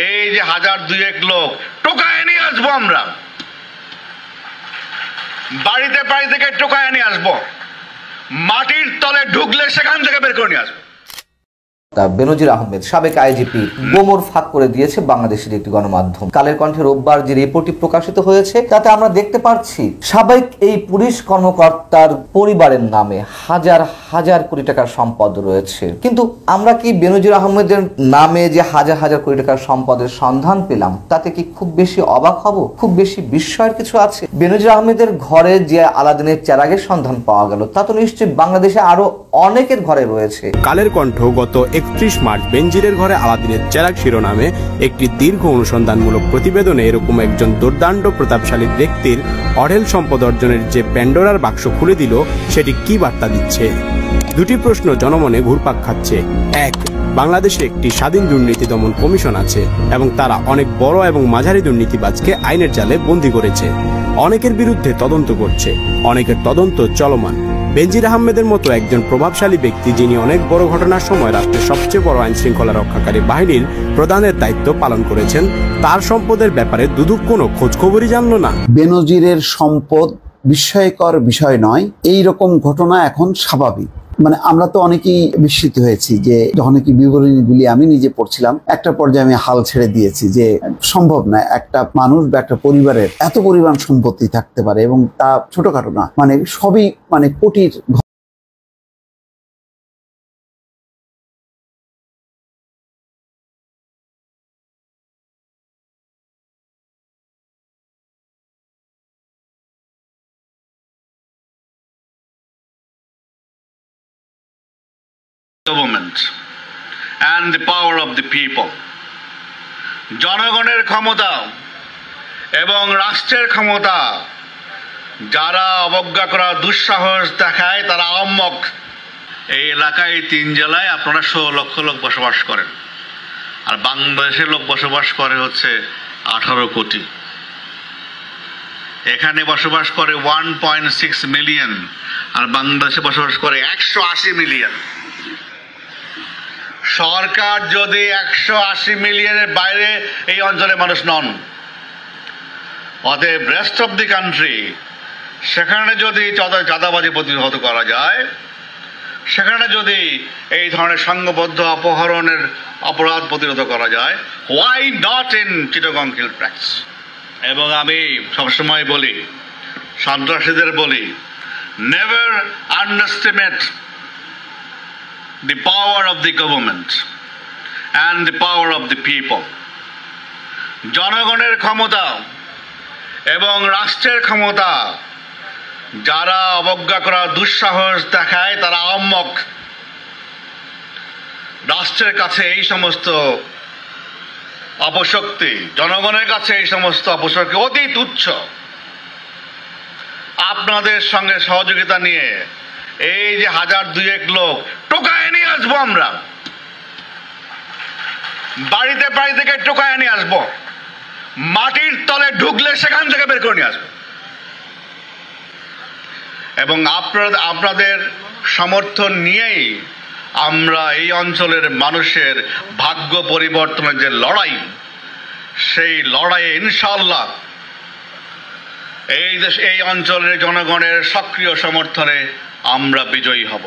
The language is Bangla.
এই যে 1000-2000 লোক টোকায় নিয়ে আসবো, আমরা বাড়িতে বাড়ি থেকে টোকায় নিয়ে আসবো, মাটির তলে ঢুকলে সেখান থেকে বের করে নিয়ে আসবো। বেনজির আহমেদ সাবেক আইজিপি গোমর ফাঁক করে দিয়েছে বাংলাদেশের একটি গণমাধ্যম। কালের কণ্ঠে রোববার যে রিপোর্টটি প্রকাশিত হয়েছে তাতে আমরা দেখতে পাচ্ছি সাবেক এই পুলিশ কর্মকর্তার পরিবারের নামে হাজার হাজার কোটি টাকার সম্পদ রয়েছে। কিন্তু আমরা কি বেনজির আহমেদের নামে যে হাজার হাজার কোটি টাকার সম্পদের সন্ধান পেলাম তাতে কি খুব বেশি অবাক হব? খুব বেশি বিস্ময়ের কিছু আছে? বেনজির আহমেদের ঘরে যে আলাদিনের চেরাগের সন্ধান পাওয়া গেল তা তো নিশ্চয়ই বাংলাদেশে আরো অনেকের ঘরে রয়েছে। কালের কণ্ঠ গত 31 মার্চ বেনজিরের ঘরে আলাদিনের চেরাগ শিরোনামে একটি দীর্ঘ অনুসন্ধানমূলক প্রতিবেদনে এরকম একজন দুর্দান্ত প্রতাপশালী ব্যক্তির অঢেল সম্পদ অর্জনের যে প্যান্ডোরার বাক্স খুলে দিল সেটি কি বার্তা দিচ্ছে? দুটি প্রশ্ন জনমনে ঘুরপাক খাচ্ছে। এক, বাংলাদেশে একটি স্বাধীন দুর্নীতি দমন কমিশন আছে এবং তারা অনেক বড় এবং মাঝারি দুর্নীতিবাজকে আইনের জালে বন্দী করেছে, অনেকের বিরুদ্ধে তদন্ত করছে, অনেকের তদন্ত চলমান। বেনজির আহমেদের মতো একজন প্রভাবশালী ব্যক্তি যিনি অনেক বড় ঘটনার সময় রাষ্ট্রের সবচেয়ে বড় আইন শৃঙ্খলা রক্ষাকারী বাহিনীর প্রধানের দায়িত্ব পালন করেছেন, তার সম্পদের ব্যাপারে দুদক কোনো খোঁজখবরই জানল না। বেনজিরের সম্পদ বিস্ময়কর বিষয় নয়, এই রকম ঘটনা এখন স্বাভাবিক। মানে আমরা তো অনেকেই বিস্মিত হয়েছি যে যখন কি বিবরণীগুলি আমি নিজে পড়ছিলাম, একটা পর্যায়ে আমি হাল ছেড়ে দিয়েছি যে সম্ভব না একটা মানুষ বা একটা পরিবারের এত পরিমাণ সম্পত্তি থাকতে পারে এবং তা ছোটখাটো না, মানে সবই মানে কোটির। Government and the power of the people, জনগণের ক্ষমতা এবং রাষ্ট্রের ক্ষমতা যারা অবজ্ঞা করার দুঃসাহস দেখায় তারা আহম্মক। এই এলাকায় 3 জেলায় আপনারা 16 লক্ষ লোক বসবাস করেন, আর বাংলাদেশের লোক বসবাস করে হচ্ছে 18 কোটি। এখানে বসবাস করে 1.6 মিলিয়ন, আর বাংলাদেশে বসবাস করে 180 মিলিয়ন। সরকার যদি 180 মিলিয়নের বাইরে এই অঞ্চলে মানুষ নন, অতএব রেস্ট অফ দি কান্ট্রি সেখানে যদি চাঁদাবাজি প্রতিহত করা যায়, সেখানে যদি এই ধরনের সংঘবদ্ধ অপহরণের অপরাধ প্রতিরোধ করা যায়, why not in Chittagong Hill Tracts. এবং আমি সবসময় বলি, সন্ত্রাসীদের বলি, never underestimate the power of the government and the power of the people, জনগণের ক্ষমতা এবং রাষ্ট্রের ক্ষমতা যারা অবজ্ঞা করার দুঃসাহস দেখায় তারা আহম্মক। রাষ্ট্রের কাছে এই সমস্ত অপশক্তি, জনগণের কাছে এই সমস্ত অপশক্তি অতি তুচ্ছ। আপনাদের সঙ্গে সহযোগিতা নিয়ে এই যে 1000-2000 লোক টোকায় নিয়ে আসবো, আমরা বাড়িতে বাড়ি থেকে টোকায় নিয়ে আসবো, মাটির তলে ঢুকলে সেখান থেকে বের করে নিয়ে আসবো। এবং আপনাদের সমর্থন নিয়েই আমরা এই অঞ্চলের মানুষের ভাগ্য পরিবর্তনের যে লড়াই, সেই লড়াইয়ে ইনশাআল্লাহ এই অঞ্চলের জনগণের সক্রিয় সমর্থনে আমরা বিজয়ী হব।